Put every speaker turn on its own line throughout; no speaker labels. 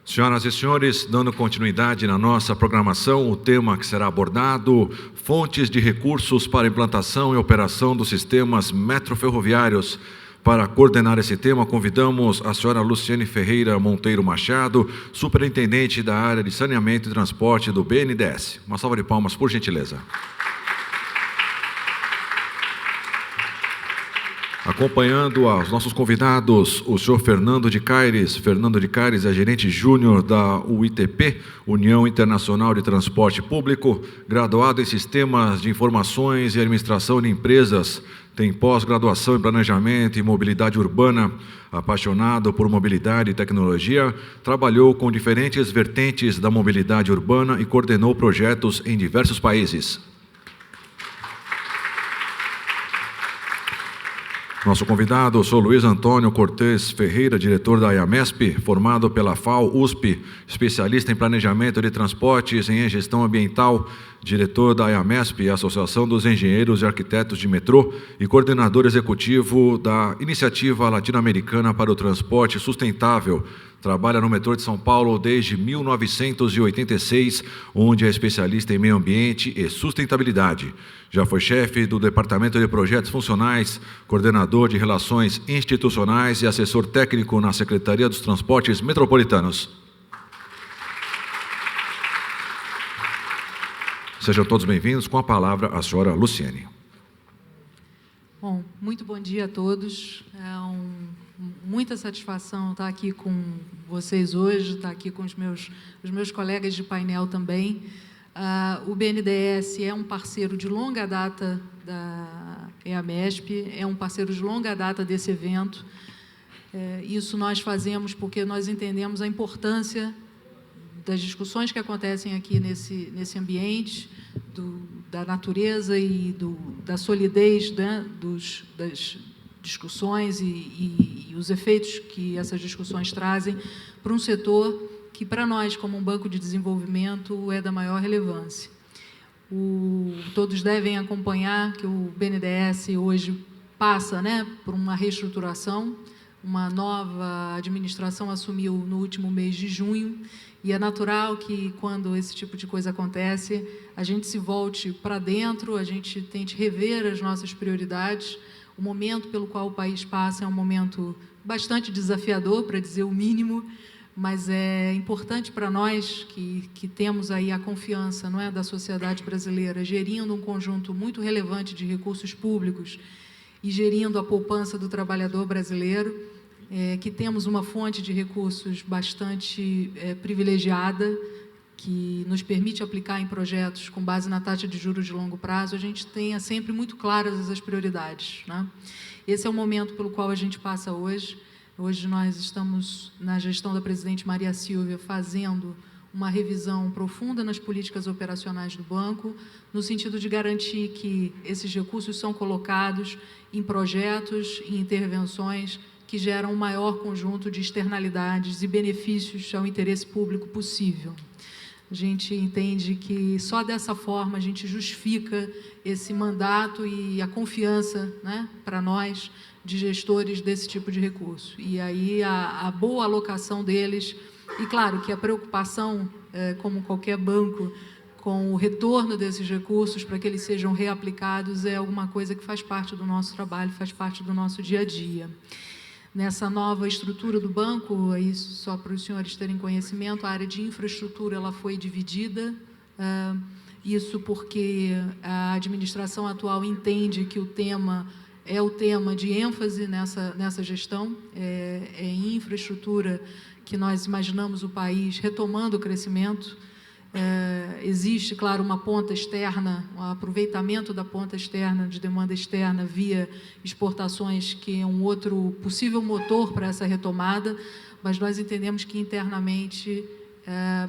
Senhoras e senhores, dando continuidade na nossa programação, o tema que será abordado: fontes de recursos para implantação e operação dos sistemas metroferroviários. Para coordenar esse tema, convidamos a senhora Luciene Ferreira Monteiro Machado, superintendente da área de saneamento e transporte do BNDES. Uma salva de palmas, por gentileza. Acompanhando os nossos convidados, o senhor Fernando de Caires. Fernando de Caires é gerente júnior da UITP, União Internacional de Transporte Público, graduado em Sistemas de Informações e Administração de Empresas, tem pós-graduação em Planejamento e Mobilidade Urbana, apaixonado por mobilidade e tecnologia, trabalhou com diferentes vertentes da mobilidade urbana e coordenou projetos em diversos países. Nosso convidado, o senhor Luiz Antônio Cortes Ferreira, diretor da IAMESP, formado pela FAO-USP, especialista em planejamento de transportes e em gestão ambiental, diretor da IAMESP, Associação dos Engenheiros e Arquitetos de Metrô, e coordenador executivo da Iniciativa Latino-Americana para o Transporte Sustentável. Trabalha no metrô de São Paulo desde 1986, onde é especialista em meio ambiente e sustentabilidade. Já foi chefe do Departamento de Projetos Funcionais, coordenador de Relações Institucionais e assessor técnico na Secretaria dos Transportes Metropolitanos. Sejam todos bem-vindos. Com a palavra, a senhora Luciene.
Bom, muito bom dia a todos. Muita satisfação estar aqui com vocês hoje, estar aqui com os meus colegas de painel também. O BNDES é um parceiro de longa data da EAMESP, é um parceiro de longa data desse evento. Isso nós fazemos porque nós entendemos a importância das discussões que acontecem aqui nesse ambiente, da natureza e da solidez, né, das discussões e os efeitos que essas discussões trazem para um setor que, para nós, como um banco de desenvolvimento, é da maior relevância. Todos devem acompanhar que o BNDES hoje passa, né, por uma reestruturação, uma nova administração assumiu no último mês de junho, e é natural que, quando esse tipo de coisa acontece, a gente se volte para dentro, a gente tente rever as nossas prioridades. O momento pelo qual o país passa é um momento bastante desafiador, para dizer o mínimo, mas é importante para nós que temos aí a confiança, não é, da sociedade brasileira, gerindo um conjunto muito relevante de recursos públicos e gerindo a poupança do trabalhador brasileiro, que temos uma fonte de recursos bastante privilegiada, que nos permite aplicar em projetos com base na taxa de juros de longo prazo, a gente tenha sempre muito claras as prioridades, né? Esse é o momento pelo qual a gente passa hoje. Hoje nós estamos, na gestão da presidente Maria Silvia, fazendo uma revisão profunda nas políticas operacionais do banco, no sentido de garantir que esses recursos são colocados em projetos e intervenções que geram o maior conjunto de externalidades e benefícios ao interesse público possível. A gente entende que só dessa forma a gente justifica esse mandato e a confiança, né, para nós, de gestores desse tipo de recurso. E aí a boa alocação deles, e claro que a preocupação, como qualquer banco, com o retorno desses recursos para que eles sejam reaplicados, é alguma coisa que faz parte do nosso trabalho, faz parte do nosso dia a dia. Nessa nova estrutura do banco, isso só para os senhores terem conhecimento, a área de infraestrutura ela foi dividida, isso porque a administração atual entende que o tema é o tema de ênfase nessa gestão, é em infraestrutura que nós imaginamos o país retomando o crescimento. Existe, claro, uma ponta externa, um aproveitamento da ponta externa, de demanda externa, via exportações, que é um outro possível motor para essa retomada, mas nós entendemos que internamente a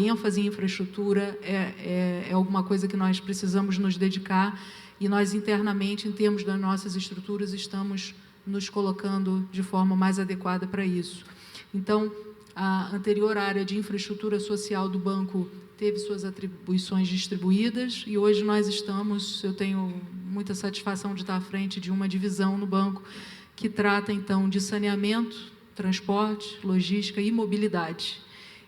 ênfase em infraestrutura é alguma coisa que nós precisamos nos dedicar, e nós internamente, em termos das nossas estruturas, estamos nos colocando de forma mais adequada para isso. Então, a anterior área de infraestrutura social do banco teve suas atribuições distribuídas, e hoje eu tenho muita satisfação de estar à frente de uma divisão no banco que trata, então, de saneamento, transporte, logística e mobilidade.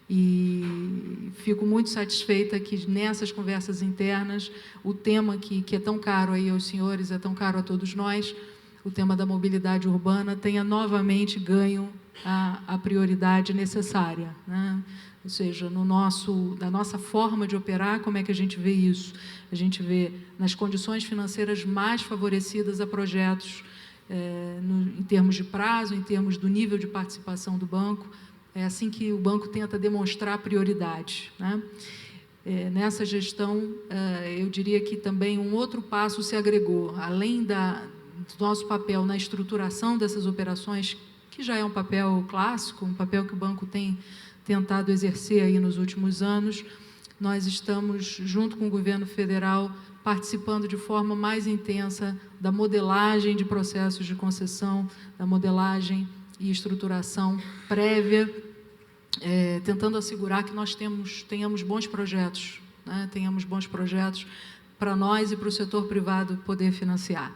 E fico muito satisfeita que nessas conversas internas, o tema que é tão caro aí aos senhores, é tão caro a todos nós, o tema da mobilidade urbana, tenha novamente ganho a prioridade necessária, né? Ou seja, da nossa forma de operar, como é que a gente vê isso? A gente vê nas condições financeiras mais favorecidas a projetos em termos de prazo, em termos do nível de participação do banco. É assim que o banco tenta demonstrar prioridade, né? Nessa gestão, eu diria que também um outro passo se agregou, além do nosso papel na estruturação dessas operações, que já é um papel clássico, um papel que o banco tem tentado exercer aí nos últimos anos. Nós estamos, junto com o governo federal, participando de forma mais intensa da modelagem de processos de concessão, da modelagem e estruturação prévia, tentando assegurar que nós tenhamos bons projetos, né? Tenhamos bons projetos para nós e para o setor privado poder financiar.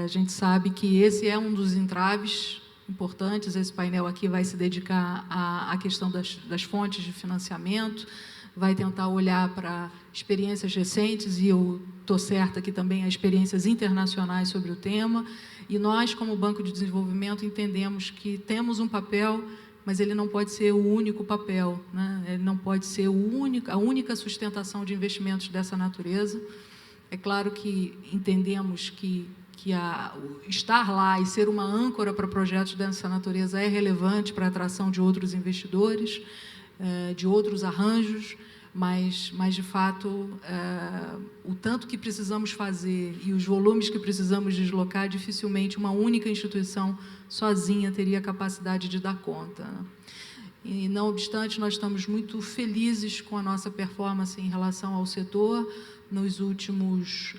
A gente sabe que esse é um dos entraves importantes. Esse painel aqui vai se dedicar à questão das fontes de financiamento, vai tentar olhar para experiências recentes, e eu estou certa que também há experiências internacionais sobre o tema, e nós, como Banco de Desenvolvimento, entendemos que temos um papel, mas ele não pode ser o único papel, né? Ele não pode ser a única sustentação de investimentos dessa natureza. É claro que entendemos que estar lá e ser uma âncora para projetos dessa natureza é relevante para a atração de outros investidores, de outros arranjos, mas de fato, o tanto que precisamos fazer e os volumes que precisamos deslocar, dificilmente uma única instituição sozinha teria a capacidade de dar conta, né? E, não obstante, nós estamos muito felizes com a nossa performance em relação ao setor. Nos últimos,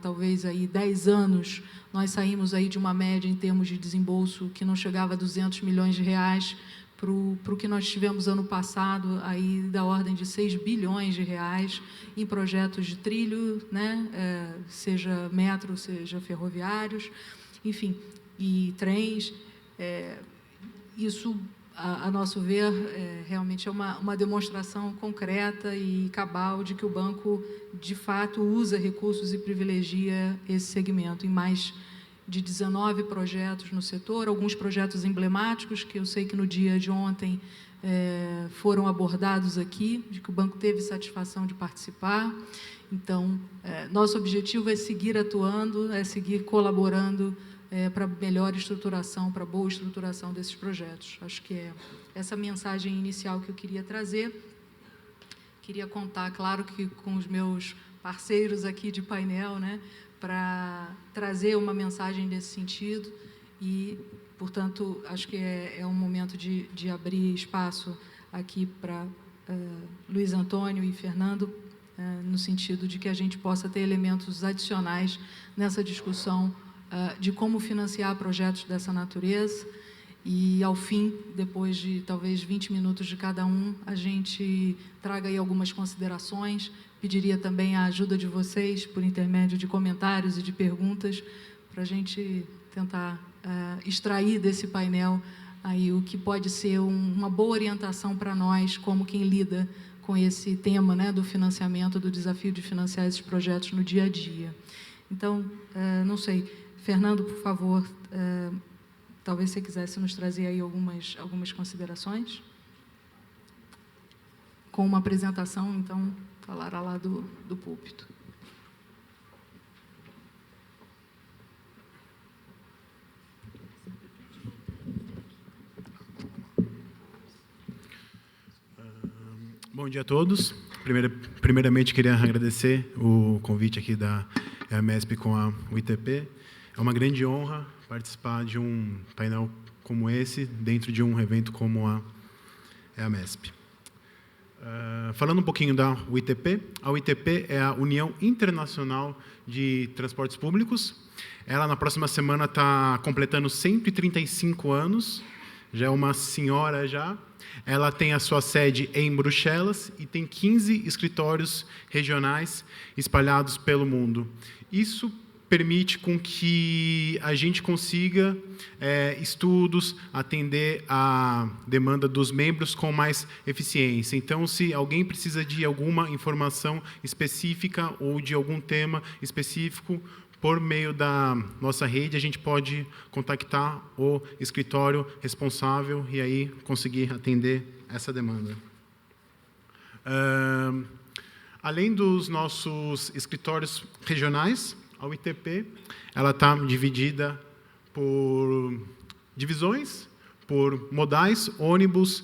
talvez, aí 10 anos, nós saímos aí de uma média em termos de desembolso que não chegava a 200 milhões de reais para o que nós tivemos ano passado, aí da ordem de 6 bilhões de reais em projetos de trilho, né? Seja metro, seja ferroviários, enfim, e trens. Isso, a nosso ver, realmente é uma demonstração concreta e cabal de que o banco, de fato, usa recursos e privilegia esse segmento em mais de 19 projetos no setor, alguns projetos emblemáticos, que eu sei que no dia de ontem foram abordados aqui, de que o banco teve satisfação de participar. Então, nosso objetivo é seguir atuando, é seguir colaborando para melhor estruturação, para boa estruturação desses projetos. Acho que é essa mensagem inicial que eu queria trazer. Queria contar, claro, que com os meus parceiros aqui de painel, né, para trazer uma mensagem nesse sentido e, portanto, acho que é um momento de abrir espaço aqui para Luiz Antônio e Fernando, no sentido de que a gente possa ter elementos adicionais nessa discussão de como financiar projetos dessa natureza. E, ao fim, depois de talvez 20 minutos de cada um, a gente traga aí algumas considerações. Pediria também a ajuda de vocês, por intermédio de comentários e de perguntas, para a gente tentar extrair desse painel aí o que pode ser uma boa orientação para nós, como quem lida com esse tema, né, do financiamento, do desafio de financiar esses projetos no dia a dia. Então, não sei, Fernando, por favor, talvez você quisesse nos trazer aí algumas considerações. Com uma apresentação, então, falará lá do púlpito.
Bom dia a todos. Primeiramente, queria agradecer o convite aqui da AMESP com a UITP. É uma grande honra participar de um painel como esse, dentro de um evento como a AMESP. Falando um pouquinho da UITP, a UITP é a União Internacional de Transportes Públicos. Ela, na próxima semana, está completando 135 anos, já é uma senhora já. Ela tem a sua sede em Bruxelas e tem 15 escritórios regionais espalhados pelo mundo. Isso permite com que a gente consiga estudos, atender a demanda dos membros com mais eficiência. Então, se alguém precisa de alguma informação específica ou de algum tema específico, por meio da nossa rede, a gente pode contactar o escritório responsável e aí conseguir atender essa demanda. Além dos nossos escritórios regionais, a UITP ela está dividida por divisões, por modais, ônibus,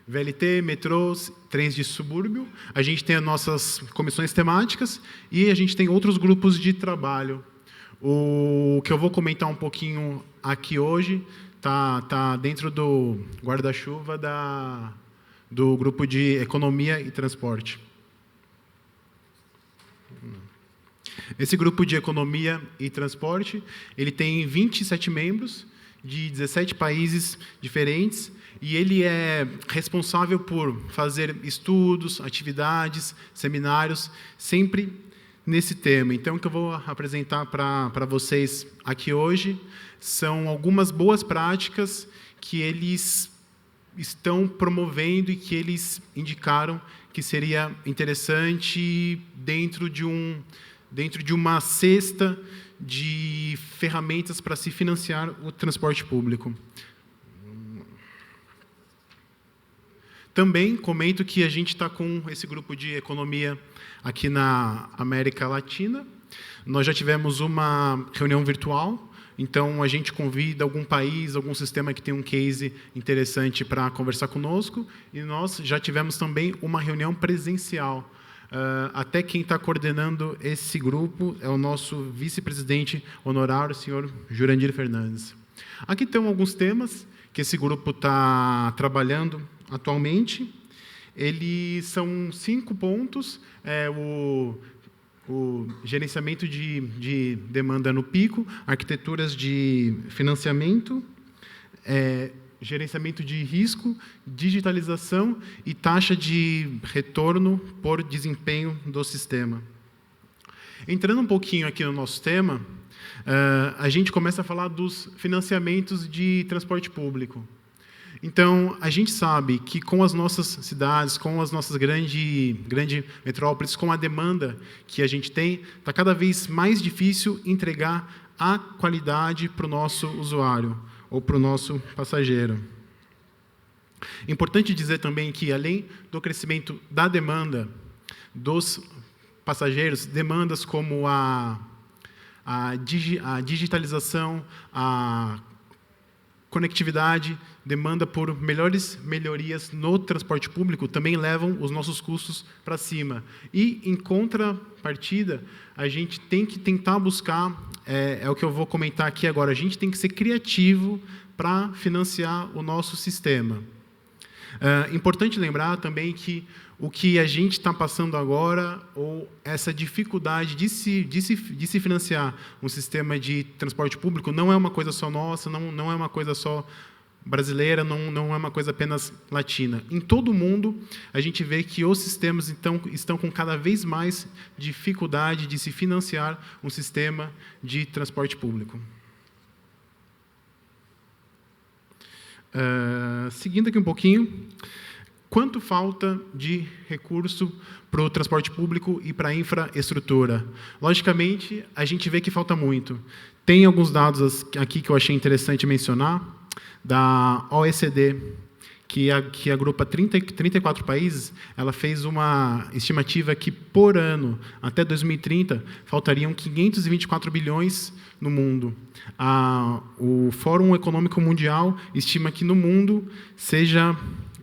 VLT, metrôs, trens de subúrbio. A gente tem as nossas comissões temáticas e a gente tem outros grupos de trabalho. O que eu vou comentar um pouquinho aqui hoje tá dentro do guarda-chuva do grupo de Economia e Transporte. Esse grupo de Economia e Transporte, ele tem 27 membros de 17 países diferentes e ele é responsável por fazer estudos, atividades, seminários, sempre nesse tema. Então, o que eu vou apresentar para vocês aqui hoje são algumas boas práticas que eles estão promovendo e que eles indicaram que seria interessante dentro de uma cesta de ferramentas para se financiar o transporte público. Também comento que a gente está com esse grupo de economia aqui na América Latina. Nós já tivemos uma reunião virtual, então a gente convida algum país, algum sistema que tem um case interessante para conversar conosco, e nós já tivemos também uma reunião presencial. Até quem está coordenando esse grupo é o nosso vice-presidente honorário, o senhor Jurandir Fernandes. Aqui estão alguns temas que esse grupo está trabalhando atualmente. Eles são 5 pontos. O gerenciamento de demanda no pico, arquiteturas de financiamento, gerenciamento de risco, digitalização e taxa de retorno por desempenho do sistema. Entrando um pouquinho aqui no nosso tema, a gente começa a falar dos financiamentos de transporte público. Então, a gente sabe que com as nossas cidades, com as nossas grandes metrópoles, com a demanda que a gente tem, está cada vez mais difícil entregar a qualidade para o nosso usuário ou para o nosso passageiro. Importante dizer também que, além do crescimento da demanda dos passageiros, demandas como a digitalização, a conectividade, demanda por melhorias no transporte público também levam os nossos custos para cima. E, em contrapartida, a gente tem que tentar buscar, é o que eu vou comentar aqui agora, a gente tem que ser criativo para financiar o nosso sistema. Importante lembrar também que o que a gente está passando agora, ou essa dificuldade de se financiar um sistema de transporte público, não é uma coisa só nossa, não é uma coisa só brasileira, não é uma coisa apenas latina. Em todo o mundo, a gente vê que os sistemas estão com cada vez mais dificuldade de se financiar um sistema de transporte público. Seguindo aqui um pouquinho, quanto falta de recurso para o transporte público e para a infraestrutura? Logicamente, a gente vê que falta muito. Tem alguns dados aqui que eu achei interessante mencionar, da OECD, que agrupa 34 países. Ela fez uma estimativa que, por ano, até 2030, faltariam 524 bilhões no mundo. O Fórum Econômico Mundial estima que, no mundo, seja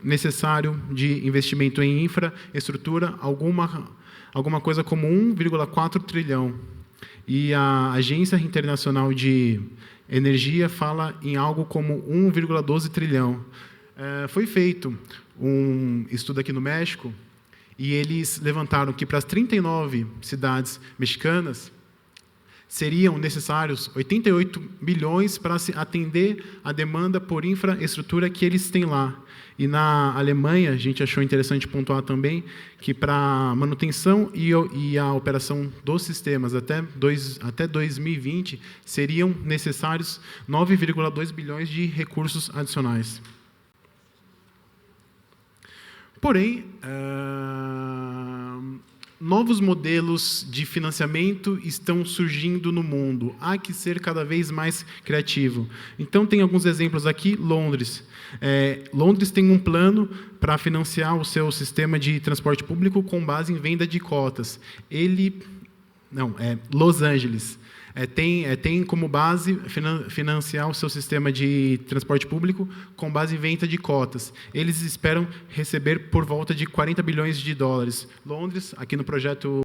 necessário de investimento em infraestrutura alguma coisa como 1,4 trilhão. E a Agência Internacional de Energia fala em algo como 1,12 trilhão. Foi feito um estudo aqui no México e eles levantaram que para as 39 cidades mexicanas, seriam necessários 88 bilhões para se atender a demanda por infraestrutura que eles têm lá. E na Alemanha, a gente achou interessante pontuar também que para manutenção e a operação dos sistemas até 2020 seriam necessários 9,2 bilhões de recursos adicionais. Porém, novos modelos de financiamento estão surgindo no mundo. Há que ser cada vez mais criativo. Então, tem alguns exemplos aqui. Londres. Londres tem um plano para financiar o seu sistema de transporte público com base em venda de cotas. Los Angeles. Tem como base financiar o seu sistema de transporte público com base em venda de cotas. Eles esperam receber por volta de 40 bilhões de dólares. Londres, aqui no projeto